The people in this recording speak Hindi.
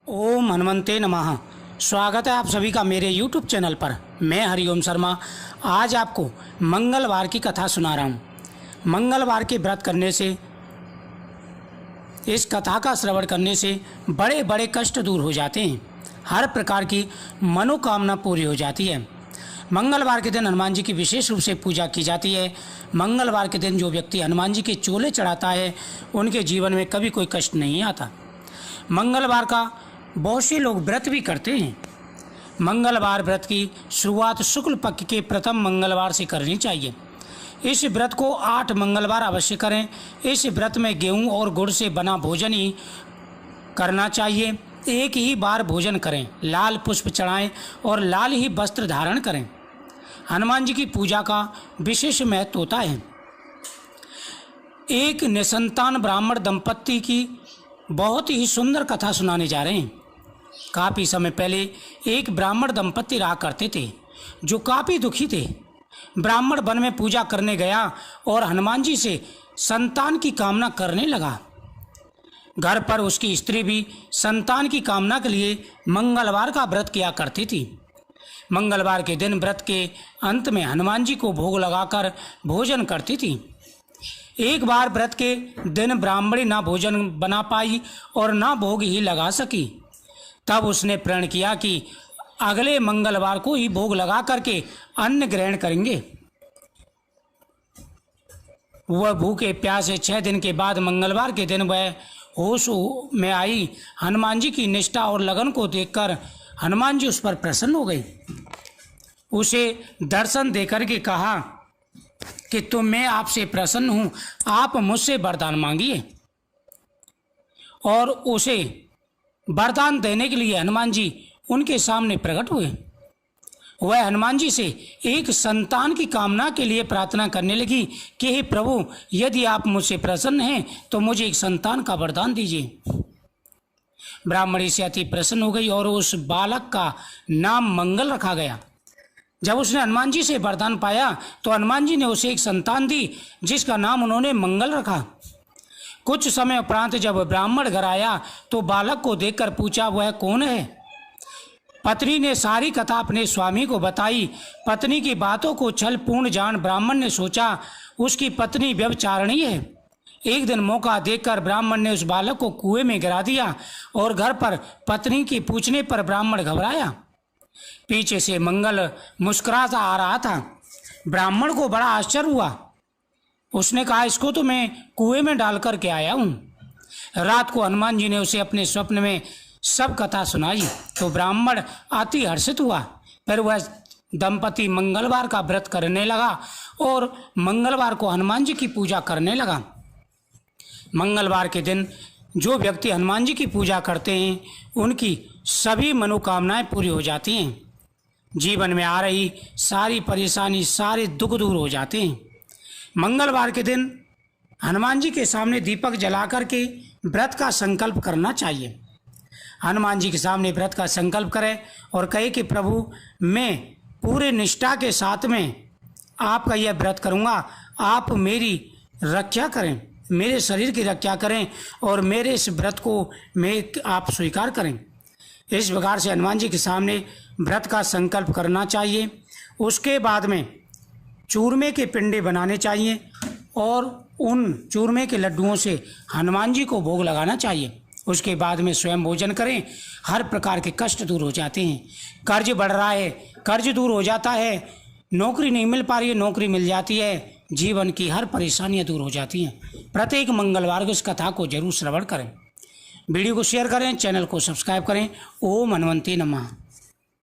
ओम हनुमंते नमः। स्वागत है आप सभी का मेरे YouTube चैनल पर। मैं हरिओम शर्मा आज आपको मंगलवार की कथा सुना रहा हूँ। मंगलवार के व्रत करने से, इस कथा का श्रवण करने से बड़े बड़े कष्ट दूर हो जाते हैं, हर प्रकार की मनोकामना पूरी हो जाती है। मंगलवार के दिन हनुमान जी की विशेष रूप से पूजा की जाती है। मंगलवार के दिन जो व्यक्ति हनुमान जी के चोले चढ़ाता है उनके जीवन में कभी कोई कष्ट नहीं आता। मंगलवार का बहुत से लोग व्रत भी करते हैं। मंगलवार व्रत की शुरुआत शुक्ल पक्ष के प्रथम मंगलवार से करनी चाहिए। इस व्रत को 8 मंगलवार अवश्य करें। इस व्रत में गेहूं और गुड़ से बना भोजन ही करना चाहिए। एक ही बार भोजन करें, लाल पुष्प चढ़ाएं और लाल ही वस्त्र धारण करें। हनुमान जी की पूजा का विशेष महत्व होता है। एक निसंतान ब्राह्मण दंपत्ति की बहुत ही सुंदर कथा सुनाने जा रहे हैं। काफ़ी समय पहले एक ब्राह्मण दंपत्ति रहा करते थे जो काफ़ी दुखी थे। ब्राह्मण वन में पूजा करने गया और हनुमान जी से संतान की कामना करने लगा। घर पर उसकी स्त्री भी संतान की कामना के लिए मंगलवार का व्रत किया करती थी। मंगलवार के दिन व्रत के अंत में हनुमान जी को भोग लगाकर भोजन करती थी। एक बार व्रत के दिन ब्राह्मणी ना भोजन बना पाई और ना भोग ही लगा सकी। तब उसने प्रण किया कि अगले मंगलवार को ही भोग लगा करके अन्न ग्रहण करेंगे। वह भूखे प्यासे 6 दिन के बाद मंगलवार के दिन वह होश में आई। हनुमान जी की निष्ठा और लगन को देखकर हनुमान जी उस पर प्रसन्न हो गई। उसे दर्शन देकर के कहा कि तो मैं आपसे प्रसन्न हूँ, आप मुझसे वरदान मांगिए। और उसे वरदान देने के लिए हनुमान जी उनके सामने प्रकट हुए। वह हनुमान जी से एक संतान की कामना के लिए प्रार्थना करने लगी कि हे प्रभु, यदि आप मुझसे प्रसन्न हैं तो मुझे एक संतान का वरदान दीजिए। ब्राह्मणी से अति प्रसन्न हो गई और उस बालक का नाम मंगल रखा गया। जब उसने हनुमान जी से वरदान पाया तो हनुमान जी ने उसे एक संतान दी जिसका नाम उन्होंने मंगल रखा। कुछ समय उपरांत जब ब्राह्मण घर आया तो बालक को देखकर पूछा, वह कौन है? पत्नी ने सारी कथा अपने स्वामी को बताई। पत्नी की बातों को छल पूर्ण जान ब्राह्मण ने सोचा उसकी पत्नी व्यभिचारिणी है। एक दिन मौका देखकर ब्राह्मण ने उस बालक को कुएं में गिरा दिया और घर पर पत्नी के पूछने पर ब्राह्मण घबराया। पीछे से मंगल मुस्कुराता आ रहा था। ब्राह्मण को बड़ा आश्चर्य हुआ। उसने कहा, इसको तो मैं कुएं में डाल कर के आया हूँ। रात को हनुमान जी ने उसे अपने स्वप्न में सब कथा सुनाई तो ब्राह्मण अति हर्षित हुआ। फिर वह दंपति मंगलवार का व्रत करने लगा और मंगलवार को हनुमान जी की पूजा करने लगा। मंगलवार के दिन जो व्यक्ति हनुमान जी की पूजा करते हैं उनकी सभी मनोकामनाएं पूरी हो जाती हैं। जीवन में आ रही सारी परेशानी, सारे दुख दूर हो जाते हैं। मंगलवार के दिन हनुमान जी के सामने दीपक जला करके व्रत का संकल्प करना चाहिए। हनुमान जी के सामने व्रत का संकल्प करें और कहे कि प्रभु, मैं पूरे निष्ठा के साथ में आपका यह व्रत करूँगा। आप मेरी रक्षा करें, मेरे शरीर की रक्षा करें और मेरे इस व्रत को आप स्वीकार करें। इस प्रकार से हनुमान जी के सामने व्रत का संकल्प करना चाहिए। उसके बाद में चूरमे के पिंडे बनाने चाहिए और उन चूरमे के लड्डुओं से हनुमान जी को भोग लगाना चाहिए। उसके बाद में स्वयं भोजन करें। हर प्रकार के कष्ट दूर हो जाते हैं। कर्ज बढ़ रहा है, कर्ज दूर हो जाता है। नौकरी नहीं मिल पा रही है, नौकरी मिल जाती है। जीवन की हर परेशानियां दूर हो जाती हैं। प्रत्येक मंगलवार को इस कथा को जरूर श्रवण करें। वीडियो को शेयर करें, चैनल को सब्सक्राइब करें। ओम हनुमंते नमः।